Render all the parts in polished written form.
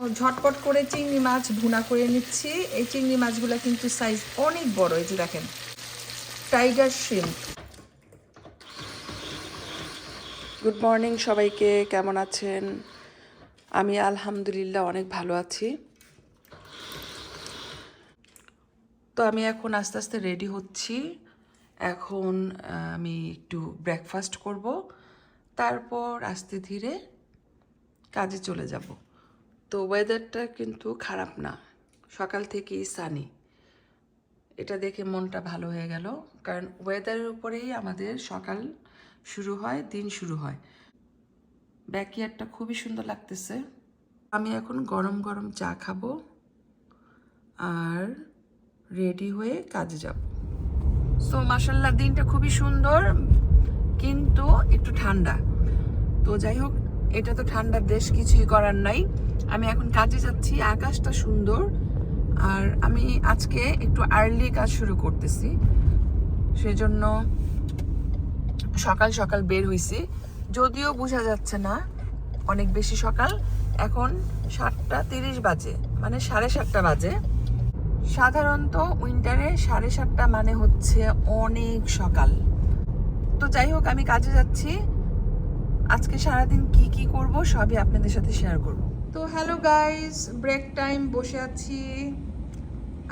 ঝটপট করে চিংড়ি মাছ ভুনা করে নিচ্ছি। এই চিংড়ি মাছগুলো কিন্তু সাইজ অনেক বড়, এই যে দেখেন, টাইগার শ্রিম্প। গুড মর্নিং সবাইকে, কেমন আছেন? আমি আলহামদুলিল্লাহ অনেক ভালো আছি। তো আমি এখন আস্তে আস্তে রেডি হচ্ছি। এখন আমি একটু ব্রেকফাস্ট করব, তারপর আস্তে ধীরে কাজে চলে যাব। তো ওয়েদারটা কিন্তু খারাপ না, সকাল থেকেই সানি। এটা দেখে মনটা ভালো হয়ে গেল, কারণ ওয়েদারের উপরেই আমাদের সকাল শুরু হয়, দিন শুরু হয়। ব্যাকইয়ার্ডটা খুবই সুন্দর লাগতেছে। আমি এখন গরম গরম চা খাবো আর রেডি হয়ে কাজে যাব। সো মাশাআল্লাহ, দিনটা খুবই সুন্দর কিন্তু একটু ঠান্ডা। তো যাই হোক, এটা তো ঠান্ডার দেশ, কিছুই করার নাই। আমি এখন কাজে যাচ্ছি, আকাশটা সুন্দর। আর আমি আজকে একটু আর্লি কাজ শুরু করতেছি, সেজন্য সকাল সকাল বের হইছি। যদিও বোঝা যাচ্ছে না অনেক বেশি সকাল, এখন 7:30 বাজে, মানে 7:30 বাজে। সাধারণত উইন্টারে 7:30 মানে হচ্ছে অনেক সকাল। তো যাই হোক, আমি কাজে যাচ্ছি। আজকে সারাদিন কি কি করব সবই আপনাদের সাথে শেয়ার করব। তো হ্যালো গাইস, ব্রেক টাইম, বসে আছি।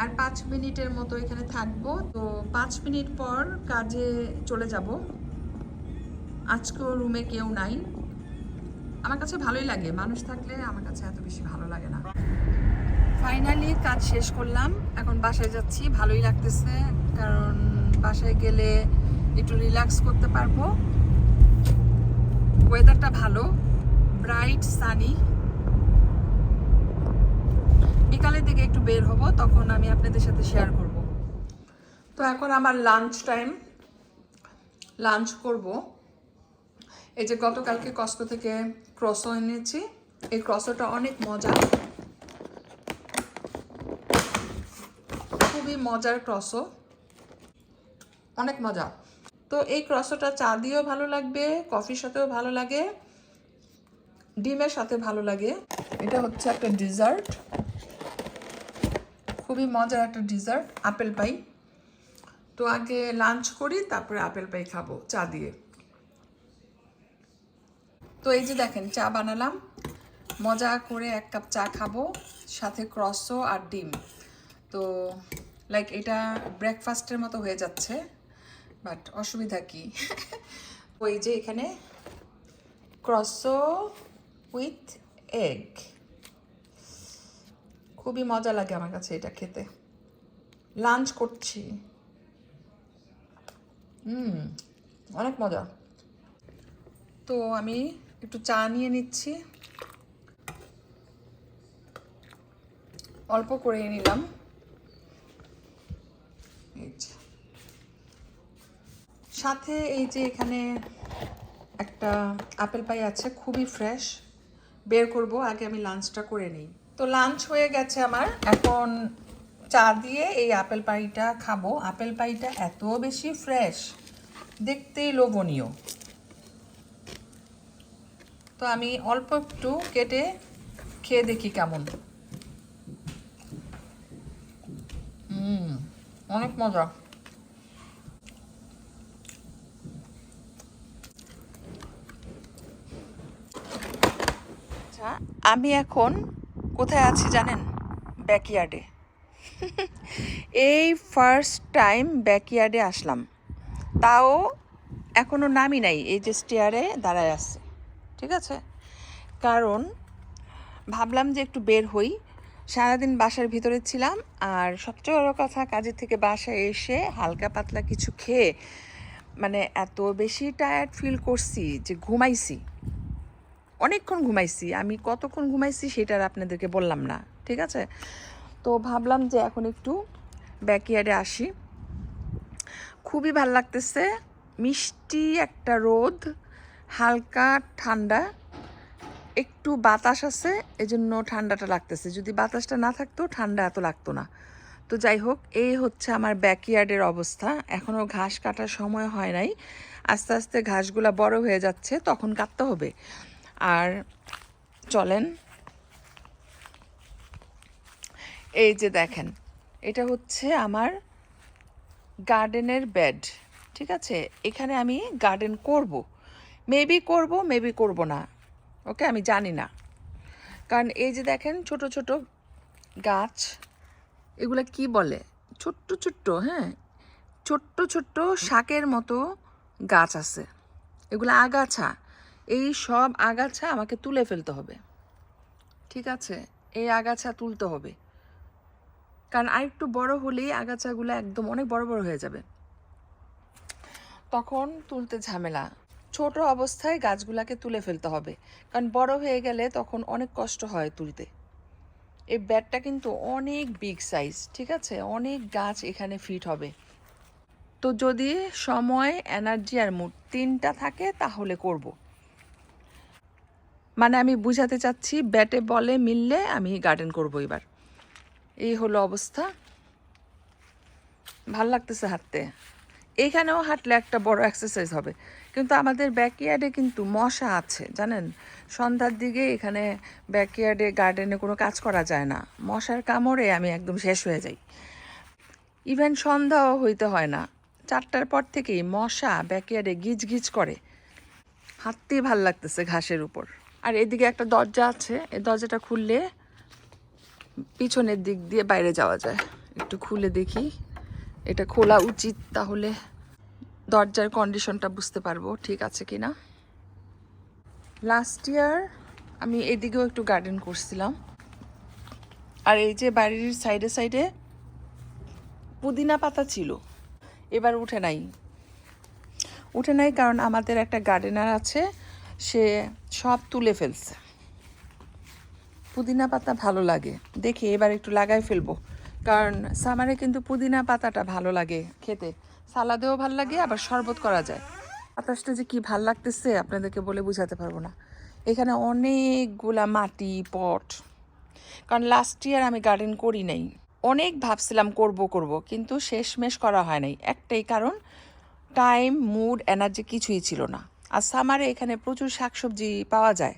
আর 5 মিনিটের মতো এখানে থাকবো। তো 5 মিনিট পর কাজে চলে যাব। আজকেও রুমে কেউ নাই। আমার কাছে ভালোই লাগে, মানুষ থাকলে আমার কাছে এত বেশি ভালো লাগে না। ফাইনালি কাজ শেষ করলাম, এখন বাসায় যাচ্ছি। ভালোই লাগতেছে, কারণ বাসায় গেলে একটু রিল্যাক্স করতে পারবো। ওয়েদারটা ভালো, ব্রাইট সানি। বিকালের দিকে একটু বের হব, তখন আমি আপনাদের সাথে শেয়ার করব। তো এখন আমার লাঞ্চ টাইম, লাঞ্চ করব। এই যে গতকালকে কস্কো থেকে ক্রসো এনেছি, এই ক্রসোটা অনেক মজা, খুবই মজার ক্রসো, অনেক মজা। তো এই ক্রসোটা চা দিয়েও ভালো লাগবে, কফির সাথেও ভালো লাগে, ডিমের সাথে ভালো লাগে। এটা হচ্ছে একটা ডিজার্ট, খুবই মজার একটা ডিজার্ট, আপেল পাই। তো আগে লাঞ্চ করি, তারপরে আপেল পাই খাবো চা দিয়ে। তো এই যে দেখেন, চা বানালাম, মজা করে 1 কাপ চা খাবো, সাথে ক্রসো আর ডিম। তো লাইক এটা ব্রেকফাস্টের মতো হয়ে যাচ্ছে, বাট অসুবিধা কি? ওই যে এখানে ক্রসো উইথ এগ, খুবই মজা লাগে আমার কাছে এটা খেতে। লাঞ্চ করছি, অনেক মজা। তো আমি একটু চা নিয়ে নিচ্ছি, অল্প করে নিলাম। সাথে এই যে এখানে একটা আপেল পাই আছে, খুবই ফ্রেশ, বের করব, আগে আমি লাঞ্চটা করে নিই। তো লাঞ্চ হয়ে গেছে আমার, এখন চা দিয়ে এই আপেল পাইটা খাবো। আপেল পাইটা এত বেশি ফ্রেশ, দেখতেই লোভনীয়। তো আমি অল্প একটু কেটে খেয়ে দেখি কেমন। অনেক মজা। আচ্ছা, আমি এখন কোথায় আছি জানেন? ব্যাকইয়ার্ডে। এই ফার্স্ট টাইম ব্যাকইয়ার্ডে আসলাম, তাও এখনো নামি নাই, এই যে স্টেয়ারে দাঁড়ায় আছে, ঠিক আছে? কারণ ভাবলাম যে একটু বের হই, সারাদিন বাসার ভিতরে ছিলাম। আর সবচেয়ে বড় কথা, কাজের থেকে বাসায় এসে হালকা পাতলা কিছু খেয়ে মানে এত বেশি টায়ার্ড ফিল করছি যে ঘুমাইছি, অনেকক্ষণ ঘুমাইছি। আমি কতক্ষণ ঘুমাইছি সেটা আর আপনাদেরকে বললাম না, ঠিক আছে? তো ভাবলাম যে এখন একটু ব্যাকইয়ার্ডে আসি। খুবই ভাল লাগতেছে, মিষ্টি একটা রোদ, হালকা ঠান্ডা, একটু বাতাস আছে, এজন্য ঠান্ডাটা লাগতেছে। যদি বাতাসটা না থাকতো ঠান্ডা এত লাগতো না। তো যাই হোক, এই হচ্ছে আমার ব্যাকইয়ার্ডের অবস্থা। এখনও ঘাস কাটার সময় হয় নাই, আস্তে আস্তে ঘাসগুলা বড় হয়ে যাচ্ছে, তখন কাটতে হবে। আর চলেন এই যে দেখেন, এটা হচ্ছে আমার গার্ডেনের বেড, ঠিক আছে? এখানে আমি গার্ডেন করব, মেবি করব না, ওকে, আমি জানি না। কারণ এই যে দেখেন ছোট ছোট গাছ, এগুলা কি বলে, ছোট্ট ছোট্ট, হ্যাঁ, ছোট্ট ছোট্ট শাকের মতো গাছ আছে, এগুলো আগাছা। এই সব আগাছা আমাকে তুলে ফেলতে হবে, ঠিক আছে? এই আগাছা তুলতে হবে, কারণ আরেকটু বড় হলেই আগাছাগুলো একদম অনেক বড় বড় হয়ে যাবে, তখন তুলতে ঝামেলা। ছোট অবস্থায় গাছগুলাকে তুলে ফেলতে হবে, কারণ বড় হয়ে গেলে তখন অনেক কষ্ট হয় তুলতে। এই ব্যাডটা কিন্তু অনেক বিগ সাইজ, ঠিক আছে? অনেক গাছ এখানে ফিট হবে। তো যদি সময়, এনার্জি আর মুড তিনটা থাকে তাহলে করব। মানে আমি বুঝাতে চাচ্ছি, ব্যাটে বলে মিললে আমি গার্ডেন করব এবার। এই হলো অবস্থা। ভাল লাগতেছে হাঁটতে। এইখানেও হাঁটলে একটা বড় এক্সারসাইজ হবে, কিন্তু আমাদের ব্যাকইয়ার্ডে কিন্তু মশা আছে, জানেন? সন্ধ্যার দিকে এখানে ব্যাকইয়ার্ডে গার্ডেনে কোনো কাজ করা যায় না, মশার কামড়ে আমি একদম শেষ হয়ে যাই। ইভেন সন্ধ্যাও হইতে হয় না, 4টার পর থেকেই মশা ব্যাকইয়ার্ডে গিজ গিজ করে। হাঁটতেই ভাল লাগতেছে ঘাসের উপর। আর এদিকে একটা দরজা আছে, এই দরজাটা খুললে পিছনের দিক দিয়ে বাইরে যাওয়া যায়। একটু খুলে দেখি, এটা খোলা উচিত, তাহলে দরজার কন্ডিশনটা বুঝতে পারবো ঠিক আছে কি না। লাস্ট ইয়ার আমি এদিকেও একটু গার্ডেন করছিলাম। আর এই যে বাড়ির সাইডে সাইডে পুদিনা পাতা ছিল, এবার উঠে নাই, কারণ আমাদের একটা গার্ডেনার আছে, সে সব তুলে ফেলছে। পুদিনা পাতা ভালো লাগে দেখে এবার একটু লাগাই ফেলবো, কারণ সামারে কিন্তু পুদিনা পাতাটা ভালো লাগে খেতে, সালাদেও ভালো লাগে, আবার শরবত করা যায়। বাতাসটা যে কি ভাল লাগতেছে আপনাদেরকে বলে বোঝাতে পারবো না। এখানে অনেকগুলা মাটি পট, কারণ লাস্ট ইয়ার আমি গার্ডেন করি নাই। অনেক ভাবছিলাম করব, কিন্তু শেষমেশ করা হয় নাই, একটাই কারণ, টাইম, মুড, এনার্জি কিছুই ছিল না। আর সামারে এখানে প্রচুর শাকসবজি পাওয়া যায়,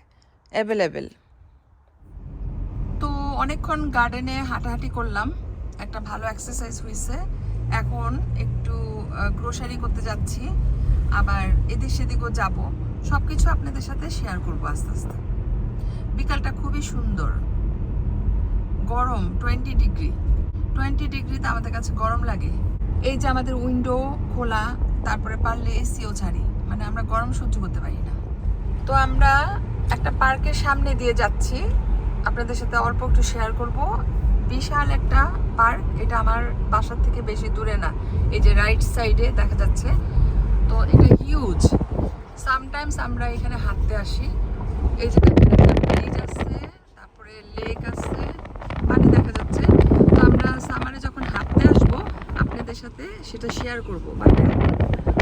অ্যাভেলেবেল। তো অনেকক্ষণ গার্ডেনে হাঁটাহাঁটি করলাম, একটা ভালো এক্সারসাইজ হয়েছে। এখন একটু গ্রোসারি করতে যাচ্ছি, আবার এদিক সেদিকও যাব, সব কিছু আপনাদের সাথে শেয়ার করবো আস্তে আস্তে। বিকালটা খুবই সুন্দর, গরম 20 ডিগ্রিতে আমাদের কাছে গরম লাগে। এই যে আমাদের উইন্ডো খোলা, তারপরে পারলে এসিও ছাড়ি, মানে আমরা গরম সহ্য করতে পারি না। তো আমরা একটা পার্কের সামনে দিয়ে যাচ্ছি, আপনাদের সাথে অল্প একটু শেয়ার করব। বিশাল একটা পার্ক, এটা আমার বাসার থেকে বেশি দূরে না, এই যে রাইট সাইডে দেখা যাচ্ছে। তো এটা হিউজ। সামটাইমস আমরা এখানে হাঁটতে আসি। এই যে দেখেন একটা ব্রিজ আছে, তারপরে লেক আছে, পানি দেখা যাচ্ছে। তো আমরা সামারে যখন হাঁটতে আসবো আপনাদের সাথে সেটা শেয়ার করব, মানে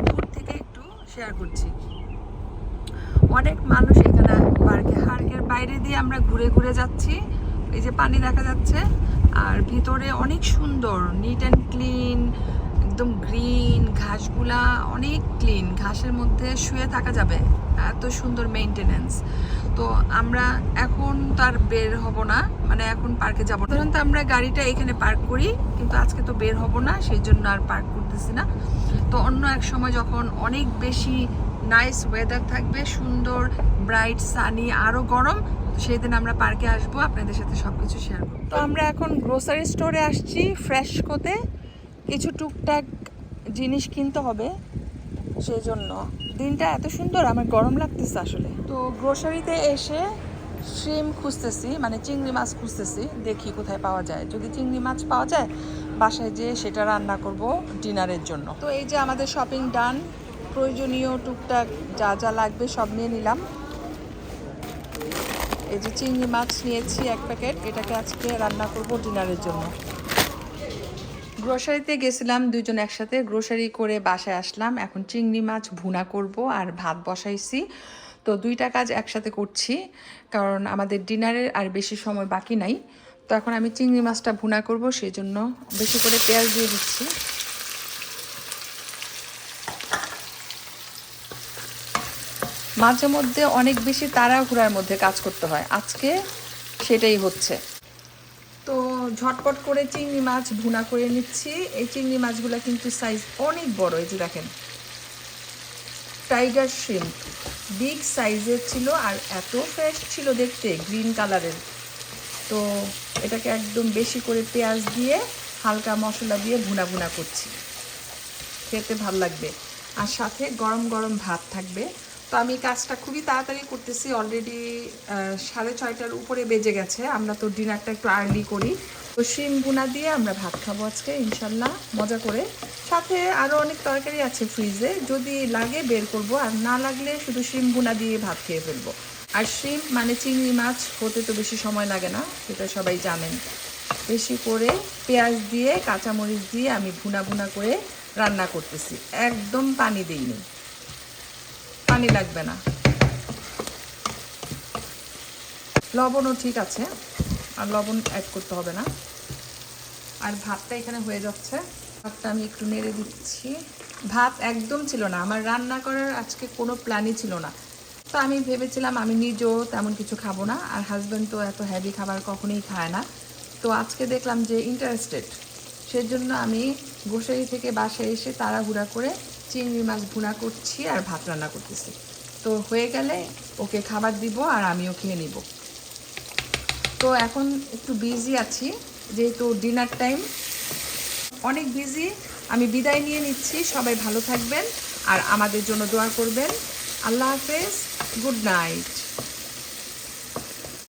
দূর থেকে একটু শেয়ার করছি। অনেক মানুষ এখানে পার্কের বাইরে দিয়ে আমরা ঘুরে ঘুরে যাচ্ছি। এই যে পানি দেখা যাচ্ছে, আর ভিতরে অনেক সুন্দর, নিট অ্যান্ড ক্লিন, একদম গ্রিন, ঘাসগুলা অনেক ক্লিন, ঘাসের মধ্যে শুয়ে থাকা যাবে, এত সুন্দর মেইনটেনেন্স। তো আমরা এখন তার বের হব না, মানে এখন পার্কে যাবো। সাধারণত আমরা গাড়িটা এখানে পার্ক করি, কিন্তু আজকে তো বের হব না, সেই জন্য আর পার্ক করতেছি না। তো অন্য এক সময় যখন অনেক বেশি নাইস ওয়েদার থাকবে, সুন্দর ব্রাইট সানি, আরও গরম, সেই দিন আমরা পার্কে আসবো, আপনাদের সাথে সব কিছু শেয়ার করবো। তো আমরা এখন গ্রোসারি স্টোরে আসছি ফ্রেশ করতে, কিছু টুকটাক জিনিস কিনতে হবে, সেই জন্য। দিনটা এত সুন্দর, আমার গরম লাগতেছে আসলে। তো গ্রোসারিতে এসে শ্রিম খুঁজতেছি, মানে চিংড়ি মাছ খুঁজতেছি, দেখি কোথায় পাওয়া যায়। যদি চিংড়ি মাছ পাওয়া যায়, বাসায় যেয়ে সেটা রান্না করব ডিনারের জন্য। তো এই যে আমাদের শপিং ডান, প্রয়োজনীয় টুকটাক যা যা লাগবে সব নিয়ে নিলাম। এই যে চিংড়ি মাছ নিয়েছি 1 প্যাকেট, এটাকে আজকে রান্না করব ডিনারের জন্য। গ্রোসারিতে গেছিলাম দুজন একসাথে, গ্রোসারি করে বাসায় আসলাম। এখন চিংড়ি মাছ ভুনা করব আর ভাত বসাইছি। তো দুইটা কাজ একসাথে করছি, কারণ আমাদের ডিনারের আর বেশি সময় বাকি নাই। তো এখন আমি চিংড়ি মাছটা ভুনা করব, সেই জন্য বেশি করে পেঁয়াজ দিয়ে দিচ্ছি। মাঝে মধ্যে অনেক বেশি তাড়াহুড়ার মধ্যে কাজ করতে হয়, আজকে সেটাই হচ্ছে। তো ঝটপট করে চিংড়ি মাছ ভুনা করে নিচ্ছি। এই চিংড়ি মাছগুলো কিন্তু সাইজ অনেক বড়, এই যে দেখেন টাইগার শ্রিম্প, বিগ সাইজের ছিল আর এত ফ্রেশ ছিল দেখতে, গ্রিন কালারের। তো এটাকে একদম বেশি করে পেঁয়াজ দিয়ে হালকা মশলা দিয়ে ভুনা ভুনা করছি, খেতে ভাল লাগবে। আর সাথে গরম গরম ভাত থাকবে। তো আমি কাজটা খুবই তাড়াতাড়ি করতেছি, অলরেডি 6:30টার উপরে বেজে গেছে। আমরা তো ডিনারটা একটু আর্লি করি। তো শিম ভুনা দিয়ে আমরা ভাত খাবো আজকে ইনশাল্লাহ, মজা করে। সাথে আরও অনেক তরকারি আছে ফ্রিজে, যদি লাগে বের করব, আর না লাগলে শুধু শিম ভুনা দিয়ে ভাত খেয়ে ফেলবো। আর শিম মানে চিংড়ি মাছ, হতে তো বেশি সময় লাগে না, সেটা সবাই জানেন। বেশি করে পেঁয়াজ দিয়ে কাঁচামরিচ দিয়ে আমি ভুনা ভুনা করে রান্না করতেছি, একদম পানি দিইনি, পানি লাগবে না। লবণও ঠিক আছে, আর লবণ অ্যাড করতে হবে না। আর ভাতটা এখানে হয়ে যাচ্ছে, ভাতটা আমি একটু নেড়ে দিচ্ছি। ভাত একদম ছিল না, আমার রান্না করার আজকে কোনো প্ল্যানই ছিল না। তো আমি ভেবেছিলাম আমি নিজেও তেমন কিছু খাবো না, আর হাজব্যান্ড তো এত হেভি খাবার কখনোই খায় না। তো আজকে দেখলাম যে ইন্টারেস্টেড, সেজন্য আমি গোসাই থেকে বাসায় এসে তাড়াহুড়া করে চিংড়ি মাছ ভুনা করছি আর ভাত রান্না করতেছি। তো হয়ে গেলে ওকে খাবার দিব আর আমিও খেয়ে নিব। তো এখন একটু বিজি আছি, যেহেতু ডিনার টাইম, অনেক বিজি। আমি বিদায় নিয়ে নিচ্ছি, সবাই ভালো থাকবেন আর আমাদের জন্য দোয়া করবেন। আল্লাহ হাফেজ, গুড নাইট।